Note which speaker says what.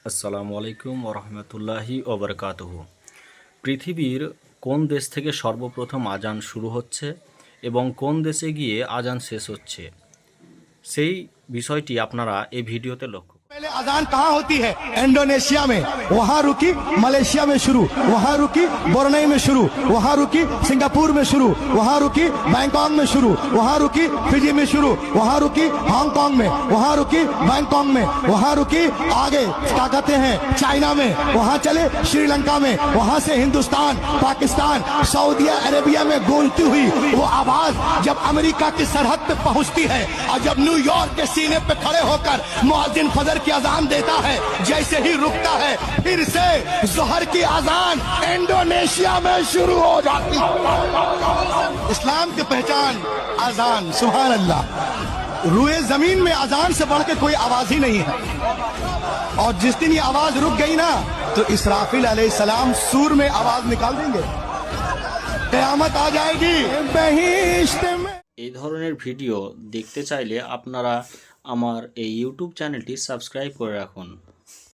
Speaker 1: আসসালামু আলাইকুম ওরহমতুল্লাহি ওবরকাতুহু। পৃথিবীর কোন দেশ থেকে সর্বপ্রথম আজান শুরু হচ্ছে এবং কোন দেশে গিয়ে আজান শেষ হচ্ছে, সেই বিষয়টি আপনারা এই ভিডিওতে লক্ষ্য করুন।
Speaker 2: पहले अजान कहाँ होती है? इंडोनेशिया में, वहां रुकी। मलेशिया में शुरू, वहां रुकी। बोर्नई में शुरू, वहां रुकी। सिंगापुर में शुरू, वहां रुकी। बैंकॉक में शुरू, वहां रुकी। फिजी में शुरू, वहां रुकी। हांगकांग में, वहां रुकी। बैंकॉक में, वहां रुकी। आगे क्या कहते हैं, चाइना में, वहां चले। श्रीलंका में, वहां से हिंदुस्तान, पाकिस्तान, सऊदी अरेबिया में गूंजती हुई वो आवाज जब अमेरिका की सरहद पे पहुंचती है और जब न्यूयॉर्क के सीने पे खड़े होकर मुअज्जिन फजर की अजान देता है, जैसे ही रुकता है फिर से जोहर की अजान इंडोनेशिया में शुरू हो जाती है। इस्लाम की पहचान अजान, सुभान अल्लाह। रूए जमीन में अजान से बढ़ के कोई आवाज ही नहीं है। और जिस दिन ये आवाज रुक गई ना तो इसराफिल अलैहिस्सलाम सूर में आवाज निकाल देंगे, क़यामत आ जाएगी बहिश्त में।
Speaker 1: এই ধরনের ভিডিও দেখতে চাইলে আপনারা আমার এই ইউটিউব চ্যানেলটি সাবস্ক্রাইব করে রাখুন।